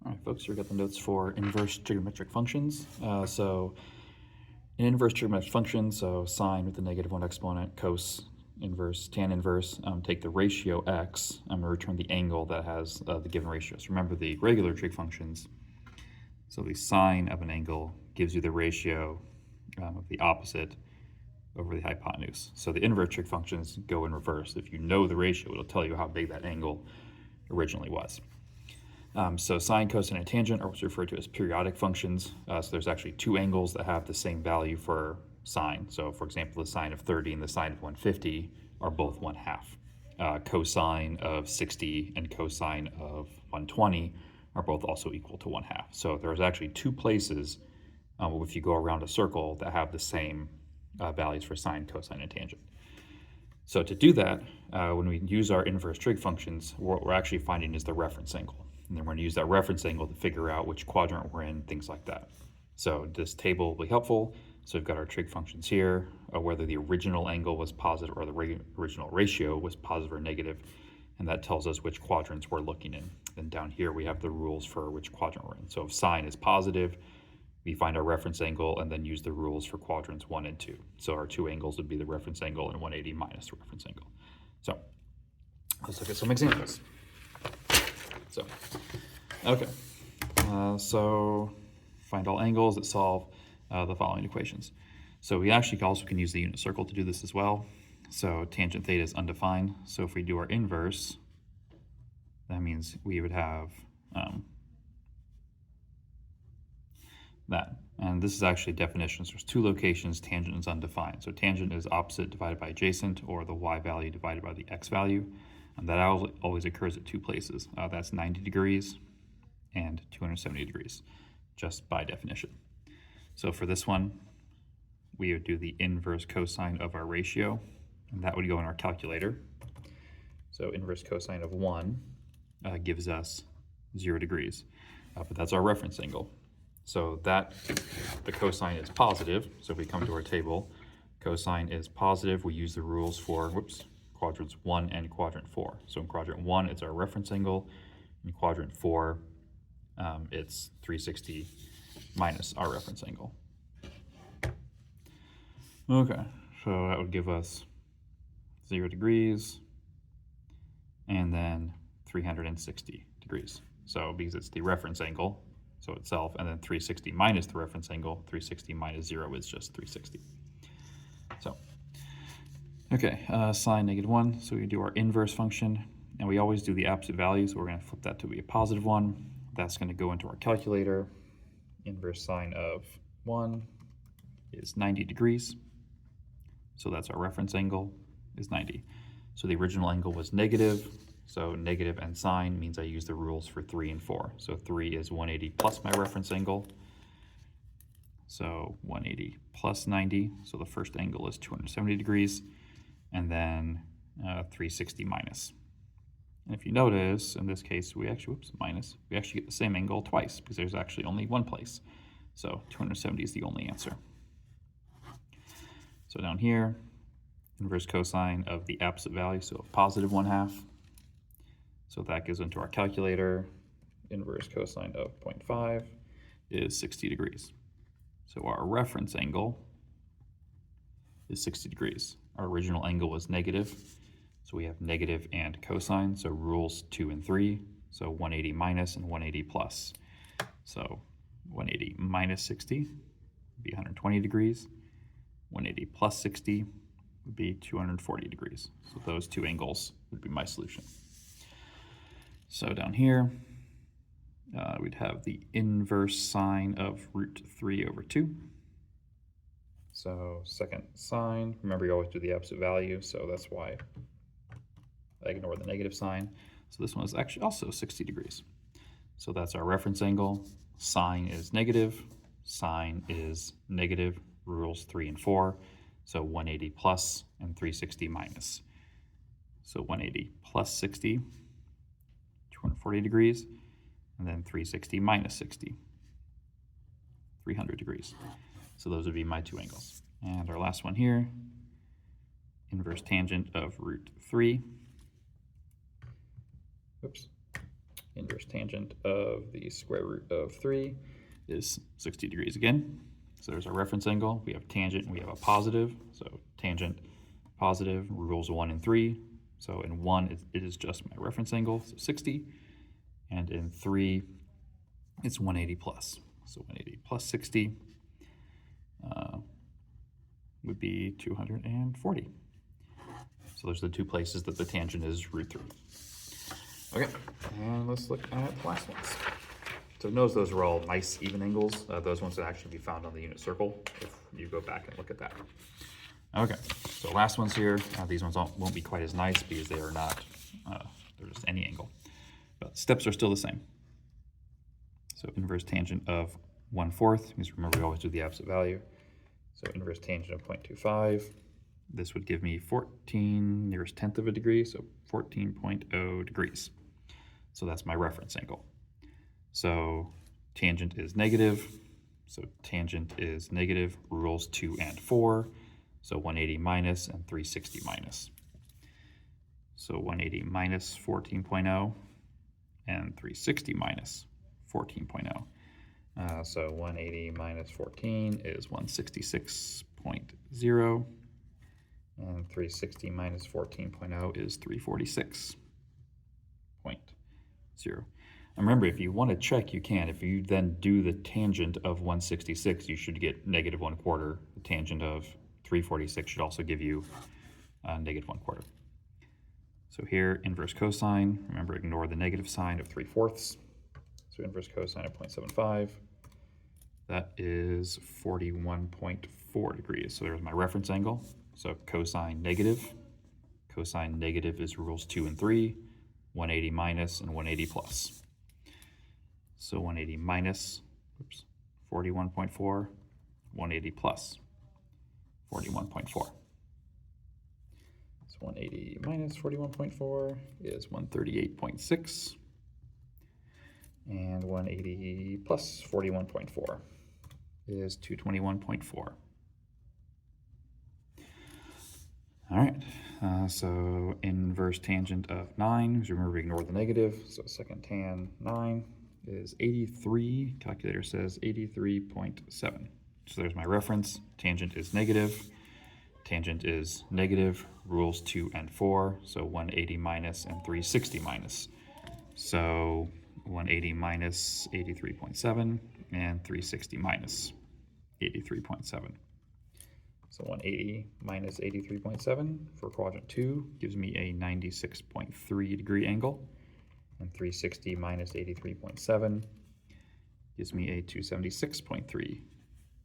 All right, folks, here we got the notes for inverse trigonometric functions. So in inverse trigonometric functions, so sine with the -1 exponent, cos inverse, tan inverse, take the ratio x and return the angle that has the given ratios. Remember the regular trig functions, so the sine of an angle gives you the ratio of the opposite over the hypotenuse. So the inverse trig functions go in reverse. If you know the ratio, it'll tell you how big that angle originally was. So sine, cosine, and tangent are what's referred to as periodic functions. So there's actually two angles that have the same value for sine. So for example, the sine of 30 and the sine of 150 are both 1/2. Cosine of 60 and cosine of 120 are both also equal to 1/2. So there's actually two places, if you go around a circle, that have the same values for sine, cosine, and tangent. So to do that, when we use our inverse trig functions, what we're actually finding is the reference angle. And then we're going to use that reference angle to figure out which quadrant we're in, things like that. So this table will be helpful. So we've got our trig functions here, whether the original angle was positive or the original ratio was positive or negative, and that tells us which quadrants we're looking in. Then down here we have the rules for which quadrant we're in. So if sine is positive, we find our reference angle and then use the rules for quadrants 1 and 2. So our two angles would be the reference angle and 180 minus the reference angle. So let's look at some examples. So, okay, so find all angles that solve the following equations. So we actually also can use the unit circle to do this as well. So tangent theta is undefined. So if we do our inverse, that means we would have that. And this is actually definitions. There's two locations, tangent is undefined. So tangent is opposite divided by adjacent, or the y value divided by the x value. And that always occurs at two places. That's 90 degrees and 270 degrees, just by definition. So for this one, we would do the inverse cosine of our ratio, and that would go in our calculator. So inverse cosine of 1 gives us 0 degrees, but that's our reference angle. So that the cosine is positive. So if we come to our table, cosine is positive. We use the rules for, quadrants 1 and quadrant 4. So in quadrant 1, it's our reference angle. In quadrant 4, it's 360 minus our reference angle. Okay, so that would give us 0 degrees and then 360 degrees. So because it's the reference angle, so itself, and then 360 minus the reference angle, 360 minus 0 is just 360. So okay, sine -1, so we do our inverse function, and we always do the absolute value, so we're going to flip that to be a positive one. That's going to go into our calculator. Inverse sine of 1 is 90 degrees, so that's our reference angle, is 90. So the original angle was negative, so negative and sine means I use the rules for 3 and 4. So 3 is 180 plus my reference angle, so 180 plus 90, so the first angle is 270 degrees. And then 360 minus. And if you notice, in this case, we actually, we actually get the same angle twice because there's actually only one place. So 270 is the only answer. So down here, inverse cosine of the absolute value, so positive 1/2. So that goes into our calculator. Inverse cosine of 0.5 is 60 degrees. So our reference angle is 60 degrees. Our original angle was negative, so we have negative and cosine, so rules 2 and 3, so 180 minus and 180 plus. So 180 minus 60 would be 120 degrees, 180 plus 60 would be 240 degrees. So those two angles would be my solution. So down here, we'd have the inverse sine of root 3 over 2. So second sine, remember you always do the absolute value, so that's why I ignore the negative sign. So this one is actually also 60 degrees. So that's our reference angle. Sine is negative, rules 3 and 4. So 180 plus and 360 minus. So 180 plus 60, 240 degrees, and then 360 minus 60, 300 degrees. So those would be my two angles. And our last one here, inverse tangent of root 3. Inverse tangent of the square root of 3 is 60 degrees again. So there's our reference angle. We have tangent, we have a positive. So tangent, positive, rules 1 and 3. So in 1, it is just my reference angle, so 60. And in 3, it's 180 plus. So 180 plus 60 would be 240. So those are the two places that the tangent is root 3. Okay, and let's look at the last ones. So notice those are all nice even angles. Those ones would actually be found on the unit circle if you go back and look at that. Okay, so last ones here. These ones won't be quite as nice because they are not, they're just any angle. But steps are still the same. So inverse tangent of 1/4, because remember we always do the absolute value. So inverse tangent of 0.25. This would give me 14 nearest tenth of a degree, so 14.0 degrees. So that's my reference angle. So tangent is negative. So tangent is negative, rules 2 and 4. So 180 minus and 360 minus. So 180 minus 14.0 and 360 minus 14.0. So 180 minus 14 is 166.0. And 360 minus 14.0 is 346.0. And remember, if you want to check, you can. If you then do the tangent of 166, you should get negative 1/4. The tangent of 346 should also give you negative 1/4. So here, inverse cosine. Remember, ignore the negative sign of 3/4. So inverse cosine of 0.75. That is 41.4 degrees. So there's my reference angle. So cosine negative is rules 2 and 3, 180 minus and 180 plus. So 180 minus, 41.4, 180 plus 41.4. So 180 minus 41.4 is 138.6, and 180 plus 41.4 is 221.4. All right, so inverse tangent of 9, because remember we ignore the negative, so second tan 9 is 83, calculator says 83.7. So there's my reference, tangent is negative, rules 2 and 4, so 180 minus and 360 minus. So 180 minus 83.7 and 360 minus 83.7. So 180 minus 83.7 for quadrant 2 gives me a 96.3 degree angle, and 360 minus 83.7 gives me a 276.3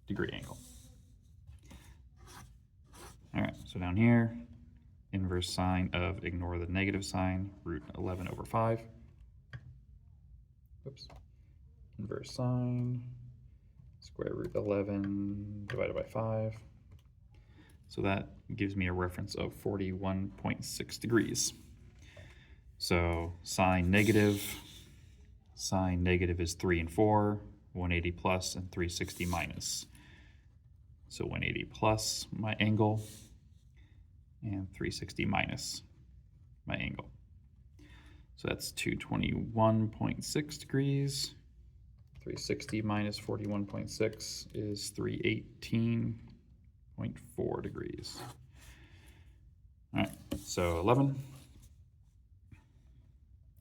degree angle. All right, so down here, inverse sine of, ignore the negative sign, root 11 over 5. Oops. Inverse sine, square root 11 divided by 5. So that gives me a reference of 41.6 degrees. So sine negative is 3 and 4, 180 plus and 360 minus. So 180 plus my angle and 360 minus my angle. So that's 221.6 degrees. 360 minus 41.6 is 318.4 degrees. All right, so 11.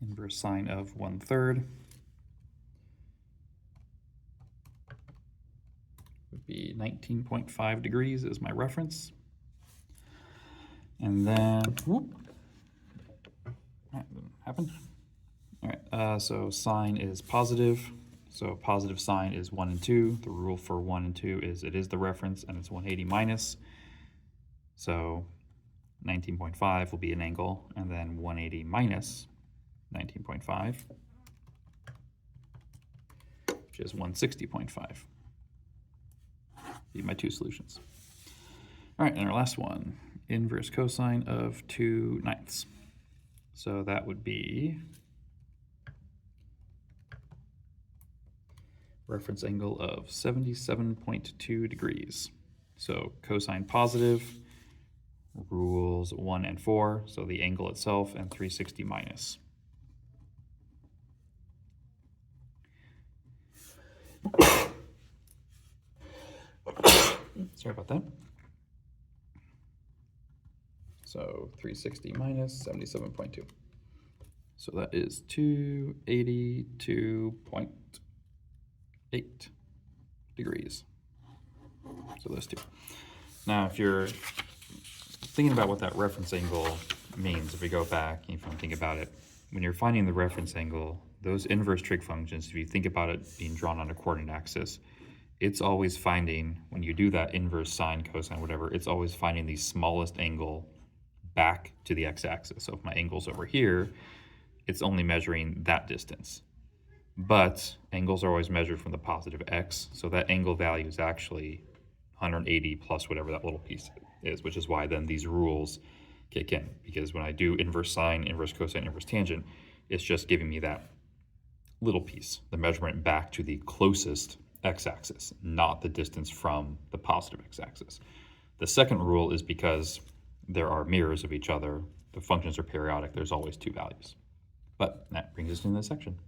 Inverse sine of 1/3 would be 19.5 degrees is my reference. And then, whoop, that didn't happen. All right, so sine is positive. So positive sine is 1 and 2. The rule for 1 and 2 is it is the reference and it's 180 minus. So 19.5 will be an angle, and then 180 minus 19.5, which is 160.5. These are my two solutions. All right, and our last one, inverse cosine of 2/9. So that would be reference angle of 77.2 degrees. So cosine positive, rules 1 and 4, so the angle itself, and 360 minus. Sorry about that. So 360 minus 77.2. So that is 282.8 degrees. So those two. Now, if you're thinking about what that reference angle means, if we go back, if you think about it, when you're finding the reference angle, those inverse trig functions, if you think about it being drawn on a coordinate axis, it's always finding, when you do that inverse sine, cosine, whatever, it's always finding the smallest angle back to the x-axis. So if my angle's over here, it's only measuring that distance. But angles are always measured from the positive x, so that angle value is actually 180 plus whatever that little piece is, which is why then these rules kick in. Because when I do inverse sine, inverse cosine, inverse tangent, it's just giving me that little piece, the measurement back to the closest x-axis, not the distance from the positive x-axis. The second rule is because there are mirrors of each other, the functions are periodic, there's always two values. But that brings us into this section.